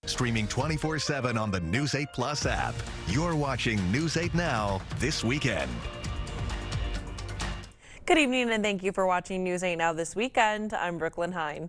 Streaming 24/7 on the News 8 Plus app. You're watching News 8 Now this weekend. Good evening and thank you for watching News 8 Now this weekend. I'm Brooklyn Hine.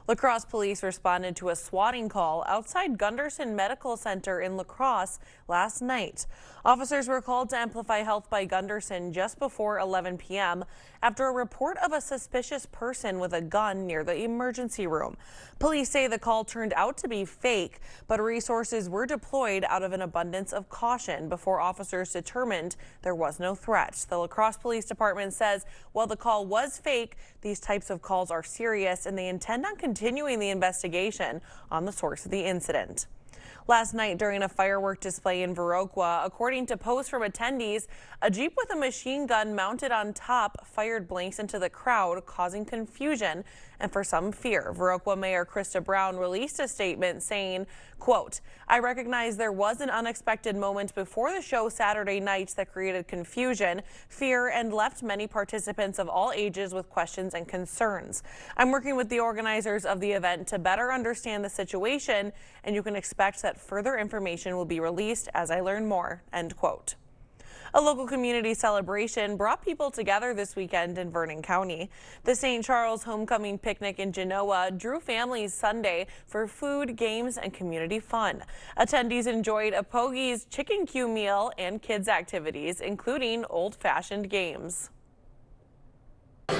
La Crosse police responded to a swatting call outside Gunderson Medical Center in La Crosse last night. Officers were called to Amplify Health by Gunderson just before 11 p.m. after a report of a suspicious person with a gun near the emergency room. Police say the call turned out to be fake, but resources were deployed out of an abundance of caution before officers determined there was no threat. The La Crosse Police Department says while the call was fake, these types of calls are serious and they intend on continuing the investigation on the source of the incident. Last night during a firework display in Viroqua, according to posts from attendees, a Jeep with a machine gun mounted on top fired blanks into the crowd, causing confusion and for some fear. Viroqua Mayor Krista Brown released a statement saying, quote, "I recognize there was an unexpected moment before the show Saturday night that created confusion, fear, and left many participants of all ages with questions and concerns. I'm working with the organizers of the event to better understand the situation, and you can expect that further information will be released as I learn more," end quote. A local community celebration brought people together this weekend in Vernon County. The St. Charles Homecoming Picnic in Genoa drew families Sunday for food, games, and community fun. Attendees enjoyed a Pogies chicken Q meal and kids activities, including old-fashioned games.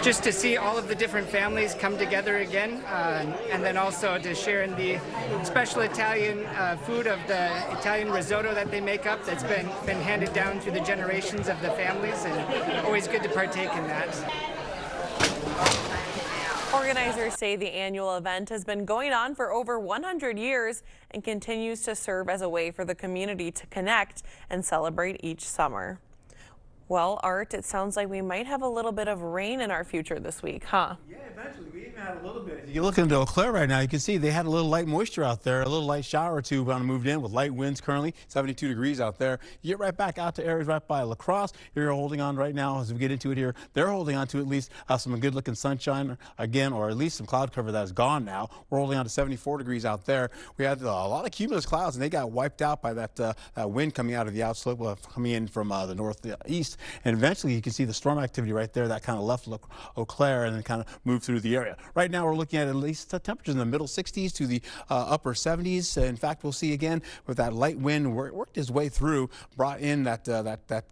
Just to see all of the different families come together again, and then also to share in the special Italian food of the Italian risotto that they make up that's been handed down through the generations of the families, and always good to partake in that. Organizers say the annual event has been going on for over 100 years and continues to serve as a way for the community to connect and celebrate each summer. Well, Art, it sounds like we might have a little bit of rain in our future this week, huh? Yeah, eventually. We even had a little bit. You look into Eau Claire right now, you can see they had a little light moisture out there, a little light shower or two when moved in with light winds currently, 72 degrees out there. You get right back out to areas right by La Crosse. You're holding on right now as we get into it here. They're holding on to at least some good looking sunshine again, or at least some cloud cover that is gone now. We're holding on to 74 degrees out there. We had a lot of cumulus clouds and they got wiped out by that wind coming out of the outslope, coming in from the northeast. And eventually you can see the storm activity right there that kind of left Eau Claire and then kind of moved through the area. Right now we're looking at least temperatures in the middle 60s to the upper 70s. In fact, we'll see again with that light wind worked its way through, brought in that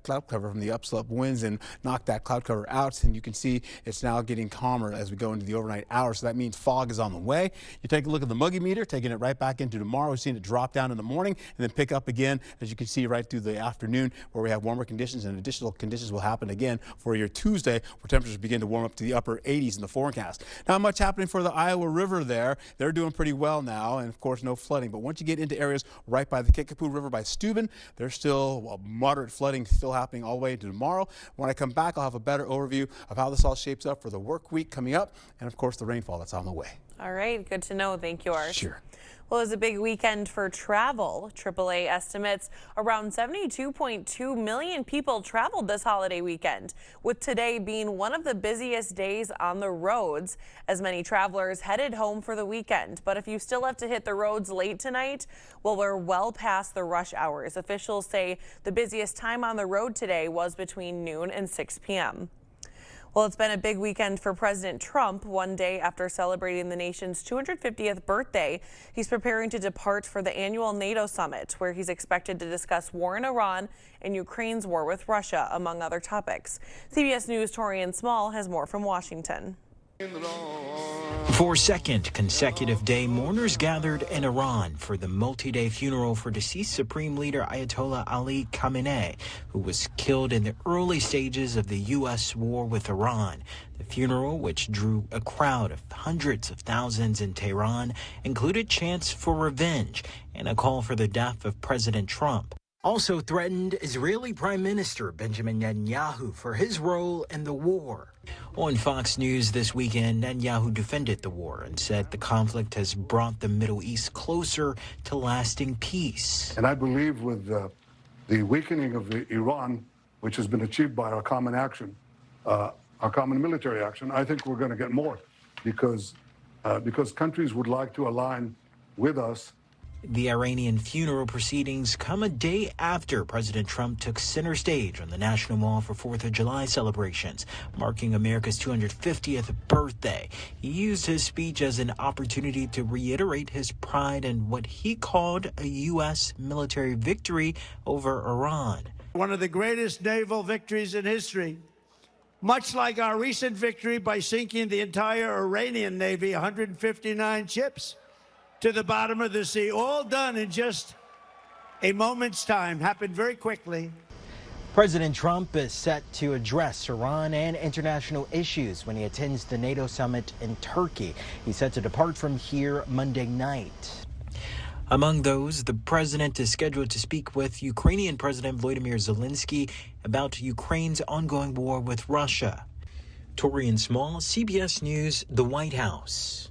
cloud cover from the upslope winds and knocked that cloud cover out. And you can see it's now getting calmer as we go into the overnight hours. So that means fog is on the way. You take a look at the Muggy meter, taking it right back into tomorrow. We've seen it drop down in the morning and then pick up again, as you can see right through the afternoon, where we have warmer conditions, and additional conditions will happen again for your Tuesday, where temperatures begin to warm up to the upper 80s in the forecast. Not much happening for the Iowa River there. They're doing pretty well now, and of course no flooding. But once you get into areas right by the Kickapoo River by Steuben, there's still moderate flooding still happening all the way into tomorrow. When I come back, I'll have a better overview of how this all shapes up for the work week coming up, and of course the rainfall that's on the way. All right, good to know. Thank you, Art. Sure. Well, it was a big weekend for travel. AAA estimates around 72.2 million people traveled this holiday weekend, with today being one of the busiest days on the roads as many travelers headed home for the weekend. But if you still have to hit the roads late tonight, well, we're well past the rush hours. Officials say the busiest time on the road today was between noon and 6 p.m. Well, it's been a big weekend for President Trump. One day after celebrating the nation's 250th birthday, he's preparing to depart for the annual NATO summit, where he's expected to discuss war in Iran and Ukraine's war with Russia, among other topics. CBS News' Torian Small has more from Washington. For a second consecutive day, mourners gathered in Iran for the multi-day funeral for deceased Supreme Leader Ayatollah Ali Khamenei, who was killed in the early stages of the U.S. war with Iran. The funeral, which drew a crowd of hundreds of thousands in Tehran, included chants for revenge and a call for the death of President Trump. Also threatened Israeli Prime Minister Benjamin Netanyahu for his role in the war. On Fox News this weekend, Netanyahu defended the war and said the conflict has brought the Middle East closer to lasting peace. And I believe with the weakening of Iran, which has been achieved by our common action, our common military action, I think we're going to get more because countries would like to align with us The Iranian funeral proceedings come a day after President Trump took center stage on the National Mall for 4th of July celebrations, marking America's 250th birthday. He used his speech as an opportunity to reiterate his pride in what he called a U.S. military victory over Iran. One of the greatest naval victories in history, much like our recent victory by sinking the entire Iranian Navy, 159 ships, to the bottom of the sea, all done in just a moment's time, happened very quickly. President Trump is set to address Iran and international issues when he attends the NATO summit in Turkey. He's set to depart from here Monday night. Among those, the president is scheduled to speak with Ukrainian President Volodymyr Zelensky about Ukraine's ongoing war with Russia. Torian Small, CBS News, the White House.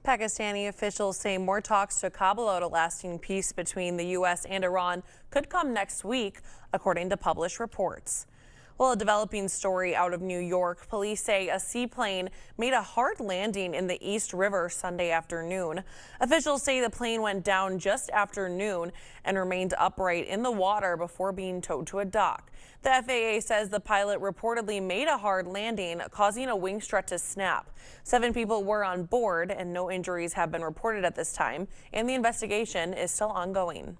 Pakistani officials say more talks to cobble out a lasting peace between the U.S. and Iran could come next week, according to published reports. Well, a developing story out of New York. Police say a seaplane made a hard landing in the East River Sunday afternoon. Officials say the plane went down just after noon and remained upright in the water before being towed to a dock. The FAA says the pilot reportedly made a hard landing, causing a wing strut to snap. 7 people were on board and no injuries have been reported at this time, and the investigation is still ongoing.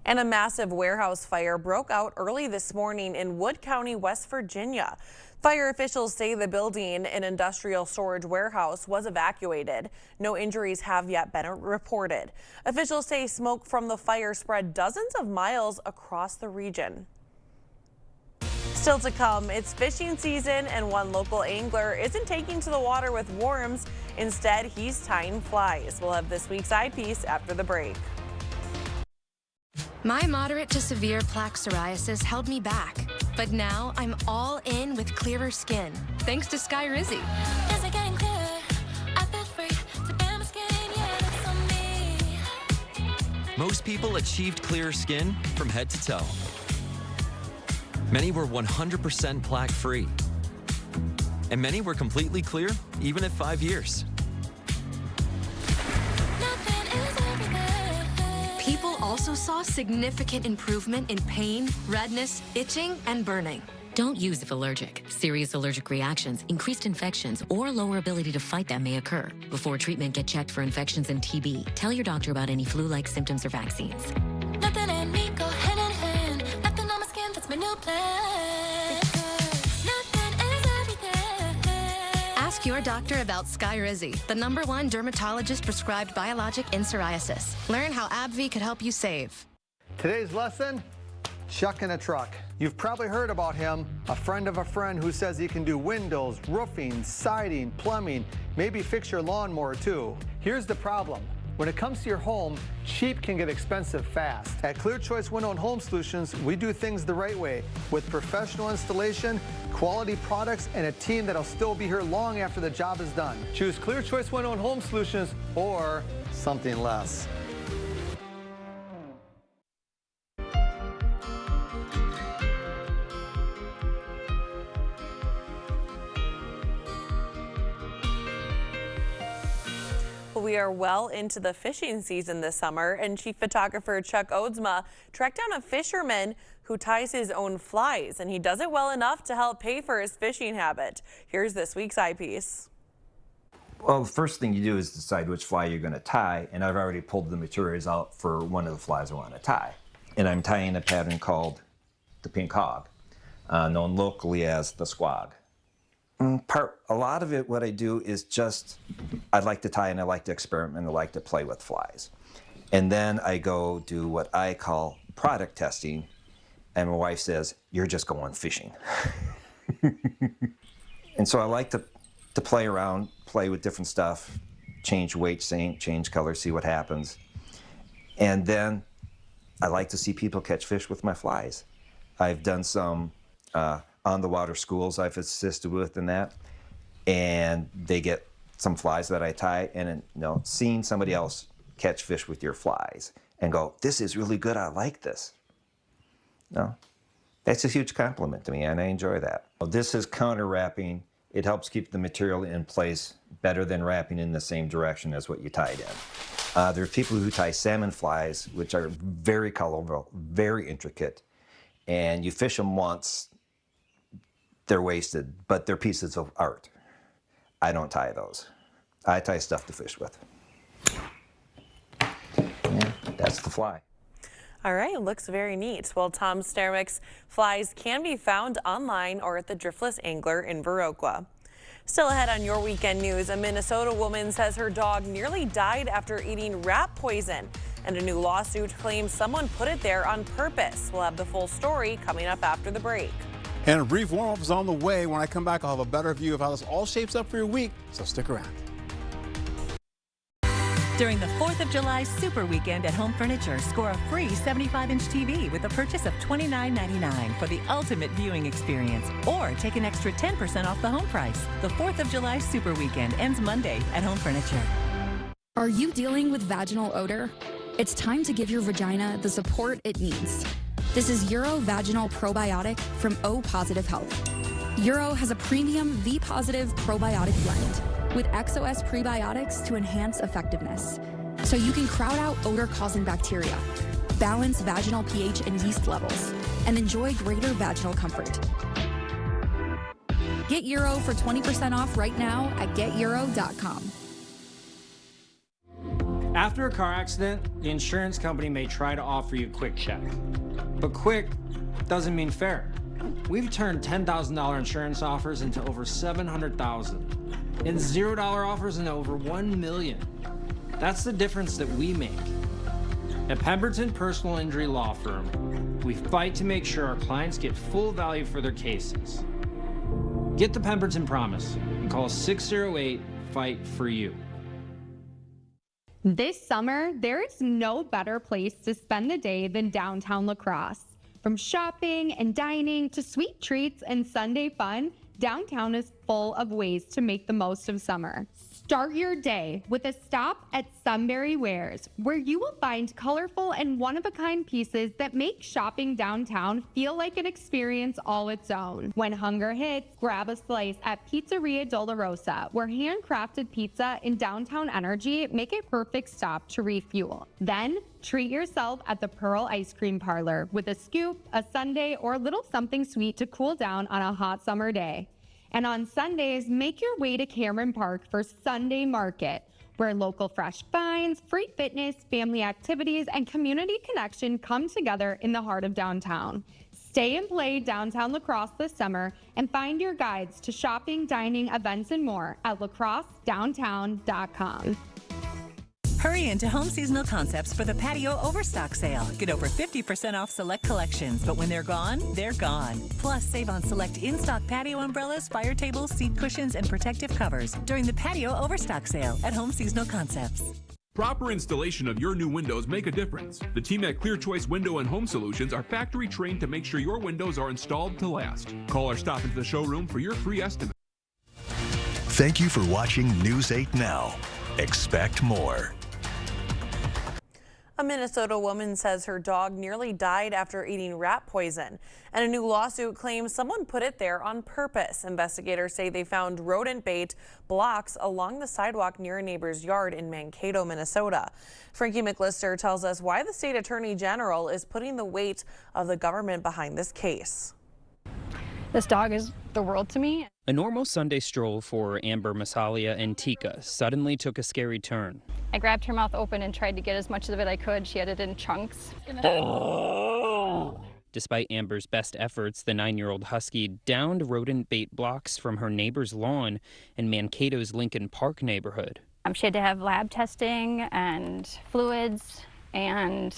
And a massive warehouse fire broke out early this morning in Wood County, West Virginia. Fire officials say the building, an industrial storage warehouse, was evacuated. No injuries have yet been reported. Officials say smoke from the fire spread dozens of miles across the region. Still to come, it's fishing season and one local angler isn't taking to the water with worms. Instead, he's tying flies. We'll have this week's eyepiece after the break. My moderate to severe plaque psoriasis held me back, but now I'm all in with clearer skin, thanks to Skyrizi. Is it getting clearer? I feel free to damn skin, yeah, that's on me. Most people achieved clearer skin from head to toe. Many were 100% plaque-free. And many were completely clear, even at 5 years. People also saw significant improvement in pain, redness, itching, and burning. Don't use if allergic. Serious allergic reactions, increased infections, or lower ability to fight them may occur. Before treatment, get checked for infections and TB. Tell your doctor about any flu-like symptoms or vaccines. Nothing and me go hand in hand. Nothing on my skin, that's my new plan. Nothing is everything. Ask your doctor about Skyrizi, the #1 dermatologist prescribed biologic in psoriasis. Learn how AbbVie could help you save. Today's lesson, shucking a truck. You've probably heard about him, a friend of a friend who says he can do windows, roofing, siding, plumbing, maybe fix your lawnmower too. Here's the problem. When it comes to your home, cheap can get expensive fast. At Clear Choice Window and Home Solutions, we do things the right way with professional installation, quality products, and a team that'll still be here long after the job is done. Choose Clear Choice Window and Home Solutions or something less. We are well into the fishing season this summer, and chief photographer Chuck Oadsma tracked down a fisherman who ties his own flies, and he does it well enough to help pay for his fishing habit. Here's this week's eyepiece. Well, the first thing you do is decide which fly you're going to tie, and I've already pulled the materials out for one of the flies I want to tie. And I'm tying a pattern called the pink hog, known locally as the squag. A lot of it, what I do is just, I like to tie and I like to experiment and I like to play with flies. And then I go do what I call product testing, and my wife says, you're just going fishing. And so I like to play around, play with different stuff, change weight, change color, see what happens. And then I like to see people catch fish with my flies. I've done some on-the-water schools I've assisted with in that, and they get some flies that I tie, and seeing somebody else catch fish with your flies and go, this is really good, I like this. That's a huge compliment to me, and I enjoy that. This is counter wrapping. It helps keep the material in place better than wrapping in the same direction as what you tied in. There's people who tie salmon flies, which are very colorful, very intricate, and you fish them once, they're wasted, but they're pieces of art. I don't tie those. I tie stuff to fish with. Yeah, that's the fly. All right, looks very neat. Well, Tom Stermick's flies can be found online or at the Driftless Angler in Viroqua. Still ahead on your weekend news, a Minnesota woman says her dog nearly died after eating rat poison, and a new lawsuit claims someone put it there on purpose. We'll have the full story coming up after the break. And a brief warm-up is on the way. When I come back, I'll have a better view of how this all shapes up for your week, so stick around. During the 4th of July Super Weekend at Home Furniture, score a free 75-inch TV with a purchase of $29.99 for the ultimate viewing experience, or take an extra 10% off the home price. The 4th of July Super Weekend ends Monday at Home Furniture. Are you dealing with vaginal odor? It's time to give your vagina the support it needs. This is Uro Vaginal Probiotic from O Positive Health. Uro has a premium V-positive probiotic blend with XOS prebiotics to enhance effectiveness, so you can crowd out odor-causing bacteria, balance vaginal pH and yeast levels, and enjoy greater vaginal comfort. Get Uro for 20% off right now at geturo.com. After a car accident, the insurance company may try to offer you a quick check. But quick doesn't mean fair. We've turned $10,000 insurance offers into over $700,000 and $0 offers into over $1 million. That's the difference that we make. At Pemberton Personal Injury Law Firm, we fight to make sure our clients get full value for their cases. Get the Pemberton Promise and call 608-FIGHT-FOR-YOU. This summer, there is no better place to spend the day than downtown La Crosse. From shopping and dining to sweet treats and Sunday fun, downtown is full of ways to make the most of summer. Start your day with a stop at Sunbury Wares, where you will find colorful and one-of-a-kind pieces that make shopping downtown feel like an experience all its own. When hunger hits, grab a slice at Pizzeria Dolorosa, where handcrafted pizza and downtown energy make a perfect stop to refuel. Then, treat yourself at the Pearl Ice Cream Parlor with a scoop, a sundae, or a little something sweet to cool down on a hot summer day. And on Sundays, make your way to Cameron Park for Sunday Market, where local fresh finds, free fitness, family activities, and community connection come together in the heart of downtown. Stay and play downtown La Crosse this summer and find your guides to shopping, dining, events, and more at lacrossedowntown.com. Hurry into Home Seasonal Concepts for the patio overstock sale. Get over 50% off select collections, but when they're gone, they're gone. Plus, save on select in-stock patio umbrellas, fire tables, seat cushions, and protective covers during the patio overstock sale at Home Seasonal Concepts. Proper installation of your new windows make a difference. The team at Clear Choice Window and Home Solutions are factory trained to make sure your windows are installed to last. Call or stop into the showroom for your free estimate. Thank you for watching News 8 Now. Expect more. A Minnesota woman says her dog nearly died after eating rat poison, and a new lawsuit claims someone put it there on purpose. Investigators say they found rodent bait blocks along the sidewalk near a neighbor's yard in Mankato, Minnesota. Frankie McLister tells us why the state attorney general is putting the weight of the government behind this case. This dog is the world to me. A normal Sunday stroll for Amber, Masalia, and Tika suddenly took a scary turn. I grabbed her mouth open and tried to get as much of it I could. She had it in chunks. Despite Amber's best efforts, the 9-year-old husky downed rodent bait blocks from her neighbor's lawn in Mankato's Lincoln Park neighborhood. She had to have lab testing and fluids, and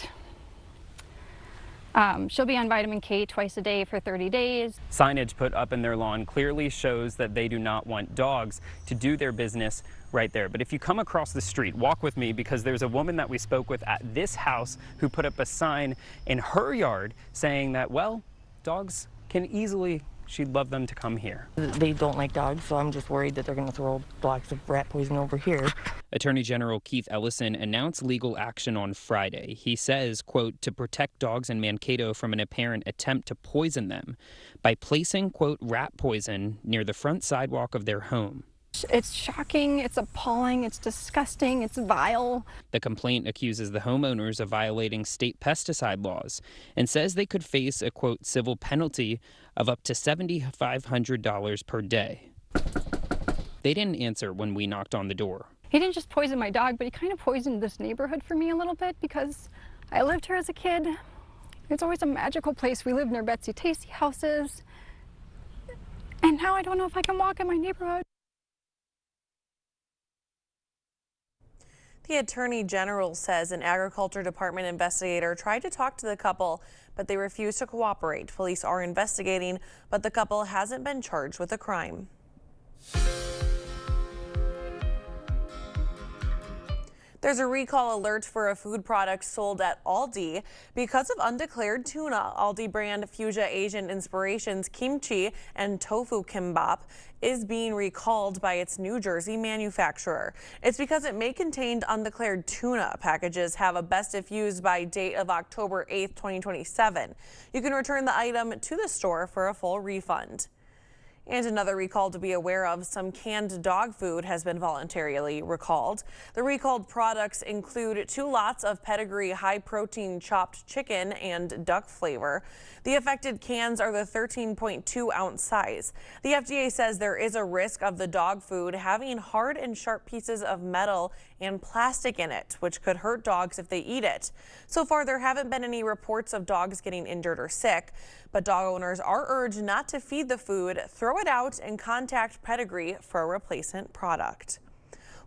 she'll be on vitamin K twice a day for 30 days. Signage put up in their lawn clearly shows that they do not want dogs to do their business right there. But if you come across the street, walk with me, because there's a woman that we spoke with at this house who put up a sign in her yard saying that, well, dogs can easily, she'd love them to come here. They don't like dogs, so I'm just worried that they're going to throw blocks of rat poison over here. Attorney General Keith Ellison announced legal action on Friday. He says, quote, to protect dogs in Mankato from an apparent attempt to poison them by placing, quote, rat poison near the front sidewalk of their home. It's shocking, it's appalling, it's disgusting, it's vile. The complaint accuses the homeowners of violating state pesticide laws and says they could face a, quote, civil penalty of up to $7,500 per day. They didn't answer when we knocked on the door. He didn't just poison my dog, but he kind of poisoned this neighborhood for me a little bit because I lived here as a kid. It's always a magical place. We lived near Betsy Tacy houses. And now I don't know if I can walk in my neighborhood. The Attorney General says an Agriculture Department investigator tried to talk to the couple, but they refused to cooperate. Police are investigating, but the couple hasn't been charged with a crime. There's a recall alert for a food product sold at Aldi because of undeclared tuna. Aldi brand Fuchsia Asian Inspirations kimchi and tofu kimbap is being recalled by its New Jersey manufacturer. It's because it may contain undeclared tuna. Packages have a best if used by date of October 8th, 2027. You can return the item to the store for a full refund. And another recall to be aware of, some canned dog food has been voluntarily recalled. The recalled products include 2 lots of Pedigree high-protein chopped chicken and duck flavor. The affected cans are the 13.2-ounce size. The FDA says there is a risk of the dog food having hard and sharp pieces of metal and plastic in it, which could hurt dogs if they eat it. So far, there haven't been any reports of dogs getting injured or sick, but dog owners are urged not to feed the food, throw it out, and contact Pedigree for a replacement product.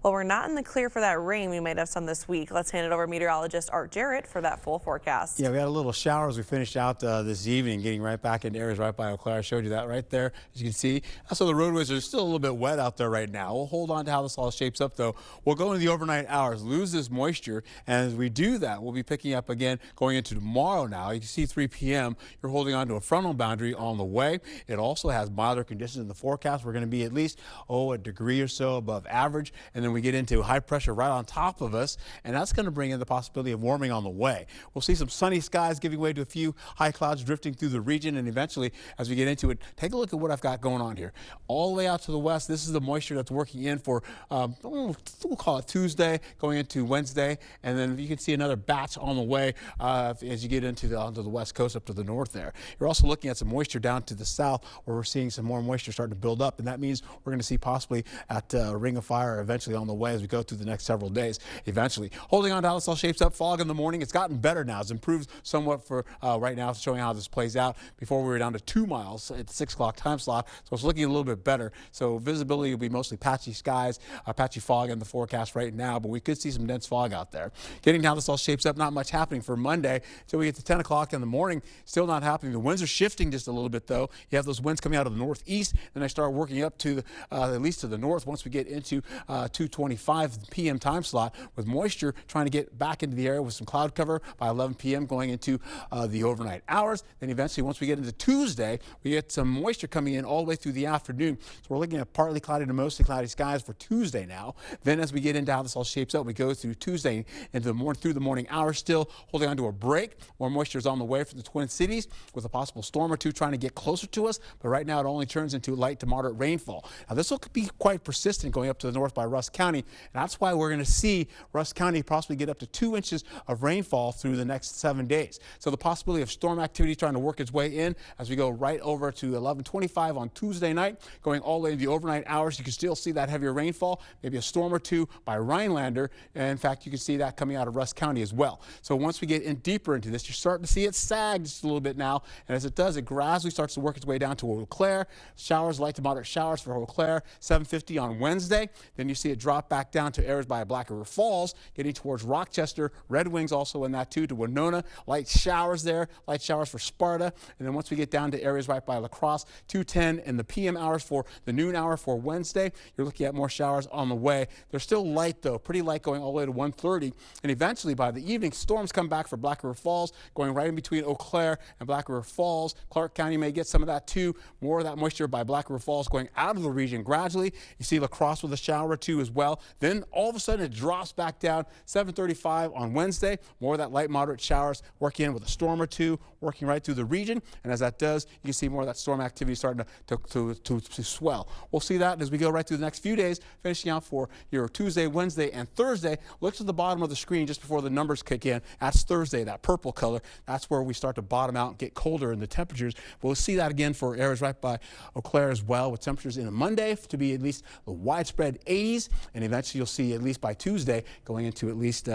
Well, we're not in the clear for that rain we might have some this week. Let's hand it over to meteorologist Art Jarrett for that full forecast. Yeah, we had a little shower as we finished out this evening, getting right back into areas right by Eau Claire. I showed you that right there, as you can see. So the roadways are still a little bit wet out there right now. We'll hold on to how this all shapes up, though. We'll go into the overnight hours, lose this moisture, and as we do that, we'll be picking up again going into tomorrow now. You can see 3 p.m. You're holding on to a frontal boundary on the way. It also has milder conditions in the forecast. We're going to be at least, a degree or so above average, and then we get into high pressure right on top of us, and that's going to bring in the possibility of warming on the way. We'll see some sunny skies giving way to a few high clouds drifting through the region, and eventually, as we get into it, take a look at what I've got going on here. All the way out to the west, this is the moisture that's working in for, we'll call it Tuesday, going into Wednesday, and then you can see another batch on the way as you get onto the west coast up to the north there. You're also looking at some moisture down to the south, where we're seeing some more moisture starting to build up, and that means we're going to see possibly at Ring of Fire eventually on the way as we go through the next several days. Eventually, holding on to how this all shapes up. Fog in the morning. It's gotten better now. It's improved somewhat for right now, showing how this plays out. Before we were down to 2 miles at the 6 o'clock time slot, so it's looking a little bit better. So visibility will be mostly patchy skies, patchy fog in the forecast right now, but we could see some dense fog out there. Getting how this all shapes up, not much happening for Monday until we get to 10 o'clock in the morning. Still not happening. The winds are shifting just a little bit, though. You have those winds coming out of the northeast, then they start working up to at least to the north once we get into 2:25 p.m. time slot, with moisture trying to get back into the area with some cloud cover by 11 p.m. going into the overnight hours. Then eventually, once we get into Tuesday, we get some moisture coming in all the way through the afternoon. So we're looking at partly cloudy to mostly cloudy skies for Tuesday now. Then as we get into how this all shapes up, we go through Tuesday into the morning, through the morning hours, still holding on to a break. More moisture is on the way from the Twin Cities, with a possible storm or two trying to get closer to us. But right now, it only turns into light to moderate rainfall. Now, this will be quite persistent going up to the north by Rusk County, and that's why we're going to see Rusk County possibly get up to 2 inches of rainfall through the next 7 days. So the possibility of storm activity trying to work its way in as we go right over to 11:25 on Tuesday night, going all the way into the overnight hours. You can still see that heavier rainfall, maybe a storm or two by Rhinelander. And in fact, you can see that coming out of Rusk County as well. So once we get in deeper into this, you're starting to see it sag just a little bit now. And as it does, it gradually starts to work its way down to Eau Claire. Showers, light to moderate showers for Eau Claire, 7:50 on Wednesday. Then you see it drop back down to areas by Black River Falls, getting towards Rochester. Red Wings also in that too, to Winona. Light showers there, light showers for Sparta. And then once we get down to areas right by La Crosse, 2:10 in the PM hours for the noon hour for Wednesday, you're looking at more showers on the way. They're still light though, pretty light going all the way to 1:30. And eventually by the evening, storms come back for Black River Falls, going right in between Eau Claire and Black River Falls. Clark County may get some of that too. More of that moisture by Black River Falls going out of the region gradually. You see La Crosse with a shower or two as as well. Then all of a sudden it drops back down. 7:35 on Wednesday. More of that light moderate showers working in with a storm or two working right through the region. And as that does, you can see more of that storm activity starting to swell. We'll see that as we go right through the next few days, finishing out for your Tuesday, Wednesday, and Thursday. Look to the bottom of the screen just before the numbers kick in. That's Thursday, that purple color. That's where we start to bottom out and get colder in the temperatures. We'll see that again for areas right by Eau Claire as well, with temperatures in a Monday to be at least the widespread 80s, and eventually you'll see at least by Tuesday going into at least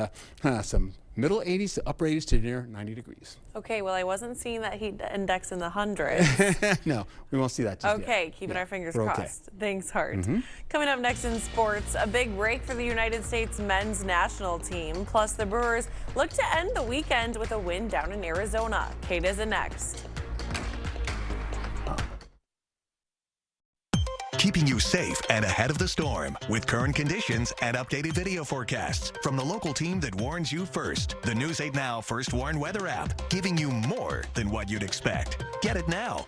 some middle 80s to upper 80s to near 90 degrees. Okay, well, I wasn't seeing that heat index in the hundreds. No, we won't see that just Okay, yet. keeping our fingers We're crossed. okay. Thanks, Hart. Mhm. Coming up next in sports, a big break for the United States men's national team. Plus, the Brewers look to end the weekend with a win down in Arizona. Kate is next. Keeping you safe and ahead of the storm with current conditions and updated video forecasts from the local team that warns you first. The News 8 Now First Warn Weather app, giving you more than what you'd expect. Get it now.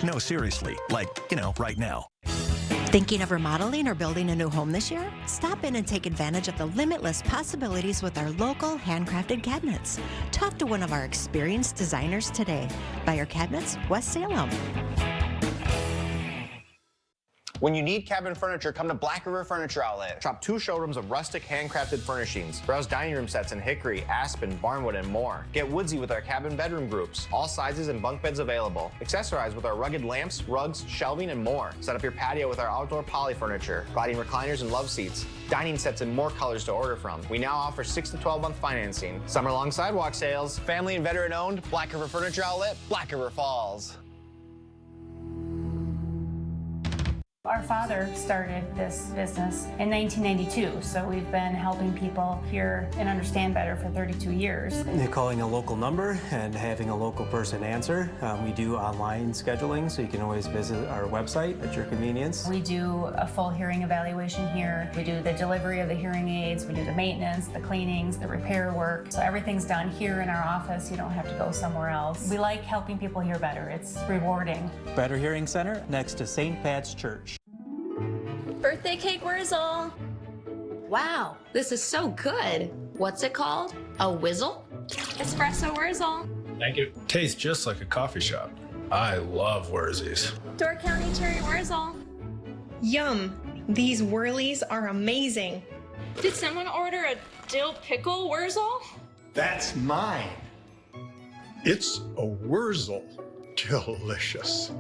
No, seriously, like, right now. Thinking of remodeling or building a new home this year? Stop in and take advantage of the limitless possibilities with our local handcrafted cabinets. Talk to one of our experienced designers today. Buyer Cabinets, West Salem. When you need cabin furniture, come to Black River Furniture Outlet. Shop 2 showrooms of rustic handcrafted furnishings. Browse dining room sets in hickory, aspen, barnwood, and more. Get woodsy with our cabin bedroom groups. All sizes and bunk beds available. Accessorize with our rugged lamps, rugs, shelving, and more. Set up your patio with our outdoor poly furniture, gliding recliners and love seats. Dining sets and more colors to order from. We now offer 6 to 12-month financing. Summer-long sidewalk sales. Family and veteran-owned Black River Furniture Outlet, Black River Falls. Our father started this business in 1992, so we've been helping people hear and understand better for 32 years. Calling a local number and having a local person answer. We do online scheduling, so you can always visit our website at your convenience. We do a full hearing evaluation here. We do the delivery of the hearing aids. We do the maintenance, the cleanings, the repair work. So everything's done here in our office. You don't have to go somewhere else. We like helping people hear better. It's rewarding. Better Hearing Center next to St. Pat's Church. Birthday cake, where's all? Wow, this is so good. What's it called? A whizzle? Espresso, where's all? Thank you. Tastes just like a coffee shop. I love Worzies. Door County Cherry, where's all? Yum! These whirlies are amazing. Did someone order a dill pickle, where's all? That's mine. It's a Wurzel. Delicious.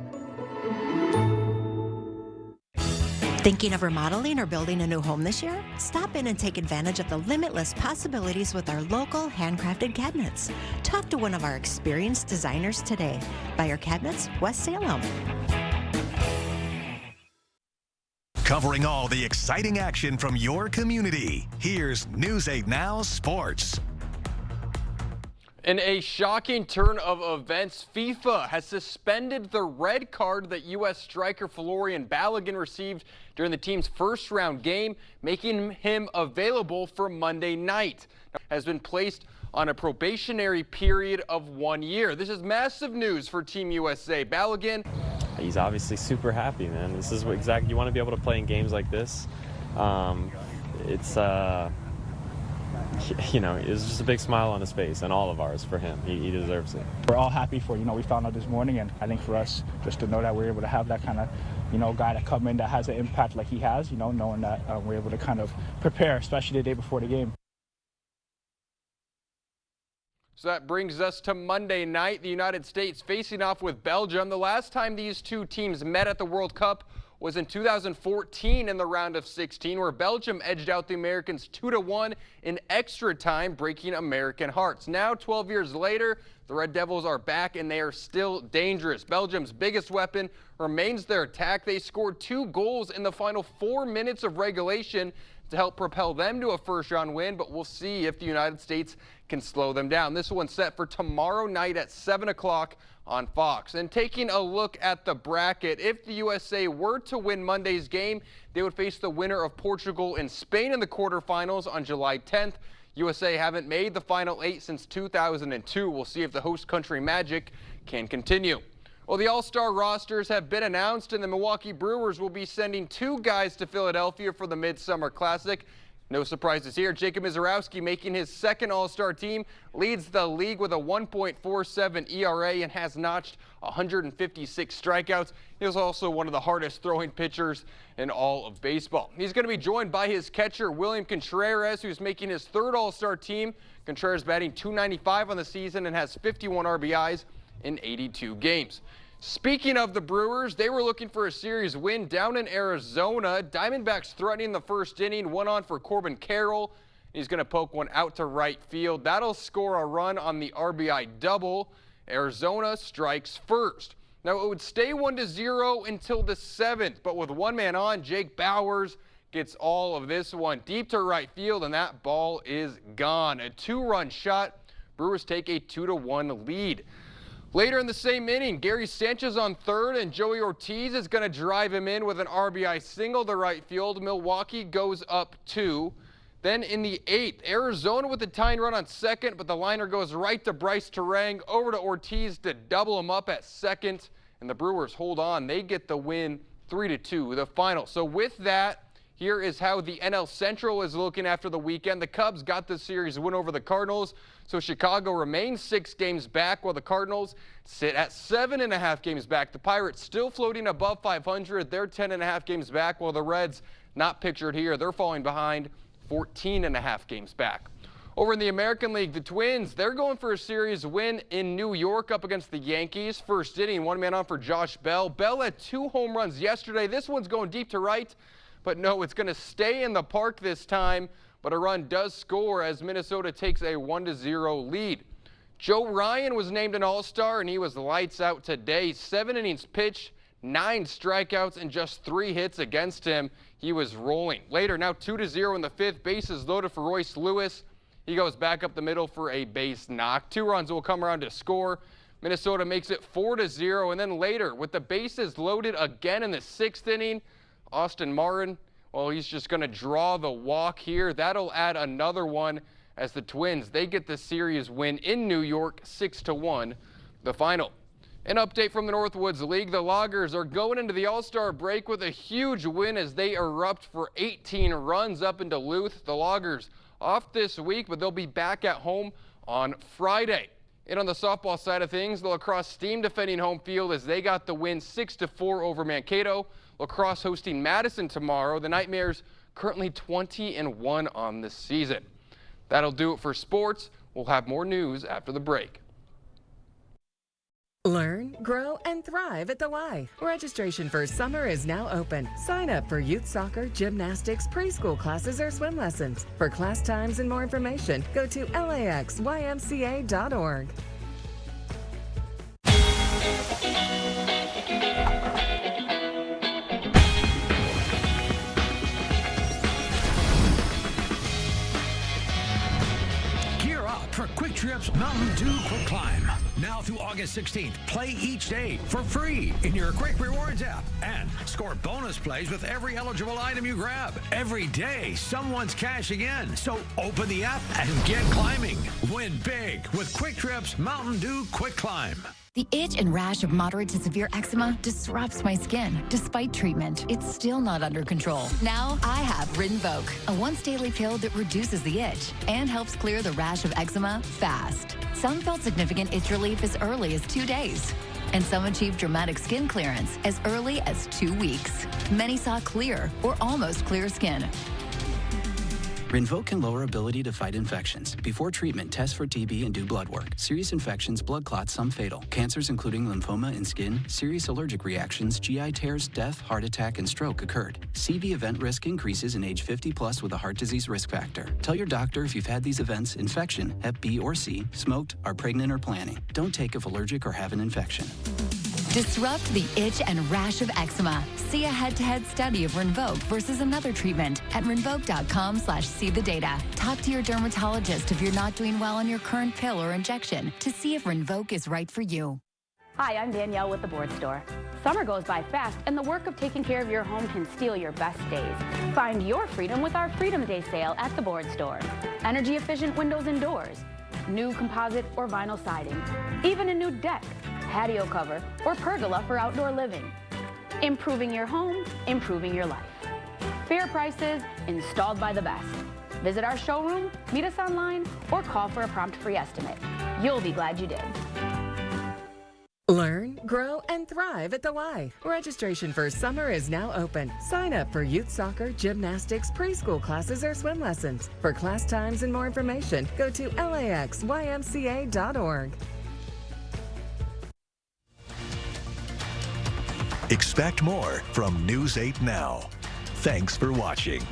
Thinking of remodeling or building a new home this year? Stop in and take advantage of the limitless possibilities with our local handcrafted cabinets. Talk to one of our experienced designers today. Buyer Cabinets, West Salem. Covering all the exciting action from your community. Here's News 8 Now Sports. In a shocking turn of events, FIFA has suspended the red card that U.S. striker Florian Balogun received during the team's first-round game, making him available for Monday night. Has been placed on a probationary period of 1 year. This is massive news for Team USA. Balogun. He's obviously super happy, man. This is what exactly you want to be able to play in games like this. It was just a big smile on his face, and all of ours for him. He deserves it. We're all happy for, we found out this morning, and I think for us, just to know that we're able to have that kind of, guy to come in that has an impact like he has, knowing that we're able to kind of prepare, especially the day before the game. So that brings us to Monday night, the United States facing off with Belgium. The last time these two teams met at the World Cup was in 2014 in the round of 16, where Belgium edged out the Americans 2-1 in extra time, breaking American hearts. Now, 12 years later, the Red Devils are back, and they are still dangerous. Belgium's biggest weapon remains their attack. They scored 2 goals in the final 4 minutes of regulation to help propel them to a first-round win, but we'll see if the United States can slow them down. This one's set for tomorrow night at 7 o'clock on Fox. And taking a look at the bracket, if the USA were to win Monday's game, they would face the winner of Portugal and Spain in the quarterfinals on July 10th. USA haven't made the final 8 since 2002. We'll see if the host country magic can continue. Well, the All-Star rosters have been announced, and the Milwaukee Brewers will be sending 2 guys to Philadelphia for the Midsummer Classic. No surprises here. Jacob Misiorowski, making his second All-Star team, leads the league with a 1.47 ERA and has notched 156 strikeouts. He is also one of the hardest throwing pitchers in all of baseball. He's going to be joined by his catcher, William Contreras, who's making his third All-Star team. Contreras batting .295 on the season and has 51 RBIs in 82 games. Speaking of the Brewers, they were looking for a series win down in Arizona. Diamondbacks threatening the first inning, one on for Corbin Carroll. He's going to poke one out to right field. That'll score a run on the RBI double. Arizona strikes first. Now, it would stay 1-0 until the 7th, but with one man on, Jake Bauers gets all of this one deep to right field, and that ball is gone. A 2-run shot. Brewers take a 2-1 lead. Later in the same inning, Gary Sanchez on third, and Joey Ortiz is going to drive him in with an RBI single to right field. Milwaukee goes up 2. Then in the 8th, Arizona with the tying run on second, but the liner goes right to Bryce Terang, over to Ortiz to double him up at second, and the Brewers hold on. They get the win 3-2, the final. So with that, here is how the NL Central is looking after the weekend. The Cubs got the series win over the Cardinals, so Chicago remains 6 games back, while the Cardinals sit at 7.5 games back. The Pirates still floating above 500. They're 10.5 games back, while the Reds, not pictured here, they're falling behind, 14.5 games back. Over in the American League, the Twins, they're going for a series win in New York up against the Yankees. First inning, one man on for Josh Bell. Bell had 2 home runs yesterday. This one's going deep to right. But no, it's going to stay in the park this time, but a run does score as Minnesota takes a 1-0 lead. Joe Ryan was named an All-Star, and he was lights out today. 7 innings pitched, 9 strikeouts, and just 3 hits against him. He was rolling. Later, now 2-0 in the 5th, bases loaded for Royce Lewis. He goes back up the middle for a base knock. 2 runs will come around to score. Minnesota makes it 4-0, and then later, with the bases loaded again in the 6th inning, Austin Martin, well, he's just going to draw the walk here. That'll add another one as the Twins, they get the series win in New York, 6-1, the final. An update from the Northwoods League. The Loggers are going into the All-Star break with a huge win as they erupt for 18 runs up in Duluth. The Loggers off this week, but they'll be back at home on Friday. And on the softball side of things, the Lacrosse Steam defending home field as they got the win 6-4 over Mankato. Lacrosse hosting Madison tomorrow. The Nightmares currently 20-1 on the season. That'll do it for sports. We'll have more news after the break. Learn, grow, and thrive at the Y. Registration for summer is now open. Sign up for youth soccer, gymnastics, preschool classes, or swim lessons. For class times and more information, go to laxymca.org. For Quick Trip's Mountain Dew Quick Climb. Now through August 16th, play each day for free in your Quick Rewards app and score bonus plays with every eligible item you grab. Every day, someone's cashing in. So open the app and get climbing. Win big with Quick Trip's Mountain Dew Quick Climb. The itch and rash of moderate to severe eczema disrupts my skin. Despite treatment, it's still not under control. Now I have Rinvoq, a once-daily pill that reduces the itch and helps clear the rash of eczema fast. Some felt significant itch relief as early as 2 days, and some achieved dramatic skin clearance as early as 2 weeks. Many saw clear or almost clear skin. Rinvoq can lower ability to fight infections. Before treatment, test for TB and do blood work. Serious infections, blood clots, some fatal. Cancers including lymphoma and skin, serious allergic reactions, GI tears, death, heart attack, and stroke occurred. CV event risk increases in age 50 plus with a heart disease risk factor. Tell your doctor if you've had these events: infection, Hep B or C, smoked, are pregnant or planning. Don't take if allergic or have an infection. Disrupt the itch and rash of eczema. See a head-to-head study of Rinvoq versus another treatment at Rinvoq.com/see the data. Talk to your dermatologist if you're not doing well on your current pill or injection to see if Rinvoq is right for you. Hi, I'm Danielle with The Board Store. Summer goes by fast, and the work of taking care of your home can steal your best days. Find your freedom with our Freedom Day sale at The Board Store. Energy-efficient windows and doors, new composite or vinyl siding, even a new deck. patio cover, or pergola for outdoor living. Improving your home, improving your life. Fair prices, installed by the best. Visit our showroom, meet us online, or call for a prompt free estimate. You'll be glad you did. Learn, grow, and thrive at the Y. Registration for summer is now open. Sign up for youth soccer, gymnastics, preschool classes, or swim lessons. For class times and more information, go to laxymca.org. Expect more from News 8 Now. Thanks for watching.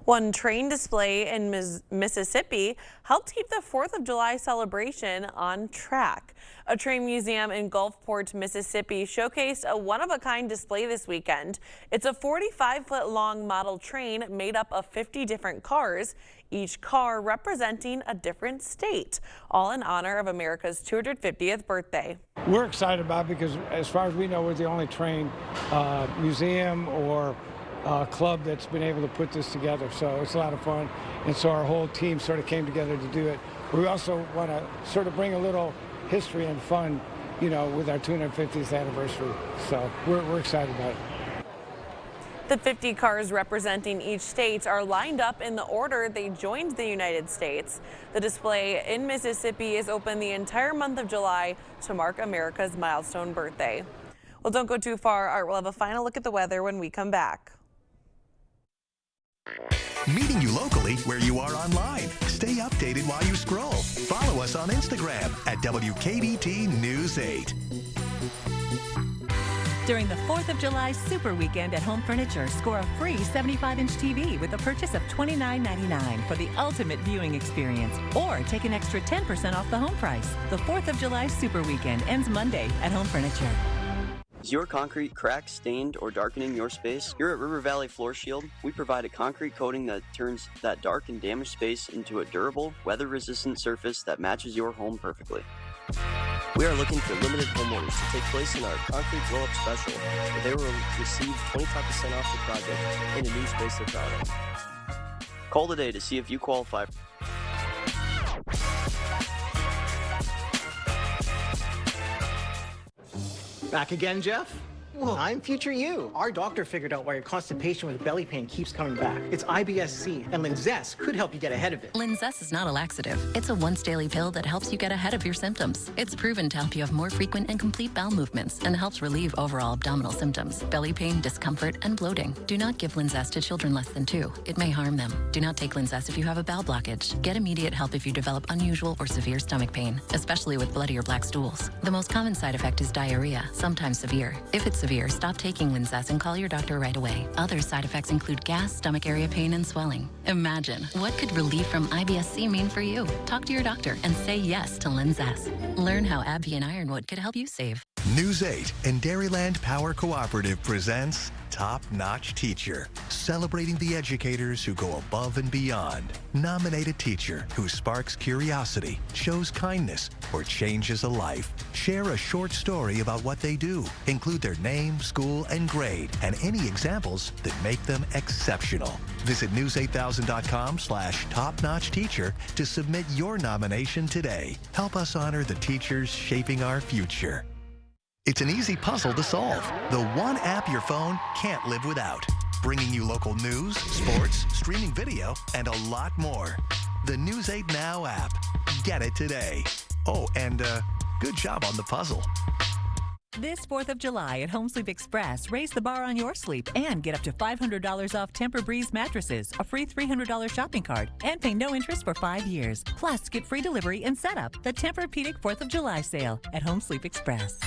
One train display in Mississippi helped keep the 4th of July celebration on track. A train museum in Gulfport, Mississippi showcased a one-of-a-kind display this weekend. It's a 45-foot-long model train made up of 50 different cars, each car representing a different state, all in honor of America's 250th birthday. We're excited about it because, as far as we know, we're the only train museum or club that's been able to put this together, so it's a lot of fun. And so our whole team sort of came together to do it. We also want to sort of bring a little history and fun, you know, with our 250th anniversary. So we're excited about it. The 50 cars representing each state are lined up in the order they joined the United States. The display in Mississippi is open the entire month of July to mark America's milestone birthday. Well, don't go too far. Art will have a final look at the weather when we come back. Meeting you locally where you are online. Stay updated while you scroll. Follow us on Instagram at WKDT News 8. During the 4th of July Super Weekend at Home Furniture, score a free 75-inch TV with a purchase of $29.99 for the ultimate viewing experience, or take an extra 10% off the home price. The 4th of July Super Weekend ends Monday at Home Furniture. Is your concrete cracked, stained, or darkening your space? Here at River Valley Floor Shield, we provide a concrete coating that turns that dark and damaged space into a durable, weather-resistant surface that matches your home perfectly. We are looking for limited homeowners to take place in our concrete blow-up special, where they will receive 25% off the project in a new space they're proud of. Call today to see if you qualify. Back again, Jeff? Well, I'm future you. Our doctor figured out why your constipation with belly pain keeps coming back. It's IBS-C, and Linzess could help you get ahead of it. Linzess is not a laxative. It's a once-daily pill that helps you get ahead of your symptoms. It's proven to help you have more frequent and complete bowel movements and helps relieve overall abdominal symptoms, belly pain, discomfort, and bloating. Do not give Linzess to children less than 2. It may harm them. Do not take Linzess if you have a bowel blockage. Get immediate help if you develop unusual or severe stomach pain, especially with bloody or black stools. The most common side effect is diarrhea, sometimes severe. If it's severe, stop taking Linzess and call your doctor right away. Other side effects include gas, stomach area pain, and swelling. Imagine, what could relief from IBS-C mean for you? Talk to your doctor and say yes to Linzess. Learn how AbbVie and Ironwood could help you save. News 8 and Dairyland Power Cooperative presents Top Notch Teacher, celebrating the educators who go above and beyond. Nominate a teacher who sparks curiosity, shows kindness, or changes a life. Share a short story about what they do. Include their name, school, and grade, and any examples that make them exceptional. Visit news8000.com/topnotchteacher to submit your nomination today. Help us honor the teachers shaping our future. It's an easy puzzle to solve. The one app your phone can't live without. Bringing you local news, sports, streaming video, and a lot more. The News 8 Now app. Get it today. Oh, and good job on the puzzle. This 4th of July at Home Sleep Express, raise the bar on your sleep and get up to $500 off Tempur-Breeze mattresses, a free $300 shopping cart, and pay no interest for 5 years. Plus, get free delivery and setup. The Tempur-Pedic 4th of July sale at Home Sleep Express.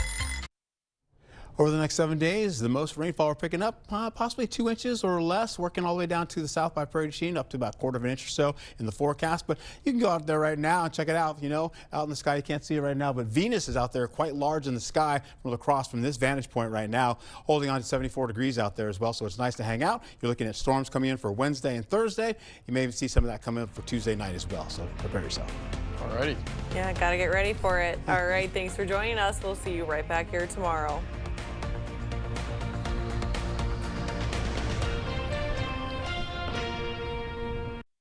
Over the next 7 days, the most rainfall we're picking up, possibly 2 inches or less, working all the way down to the south by Prairie du Chien, up to about 1/4 of an inch or so in the forecast. But you can go out there right now and check it out. You know, out in the sky, you can't see it right now, but Venus is out there quite large in the sky from La Crosse from this vantage point right now, holding on to 74 degrees out there as well. So it's nice to hang out. You're looking at storms coming in for Wednesday and Thursday. You may even see some of that coming in for Tuesday night as well. So prepare yourself. Alrighty. Yeah, gotta get ready for it. All right, thanks for joining us. We'll see you right back here tomorrow.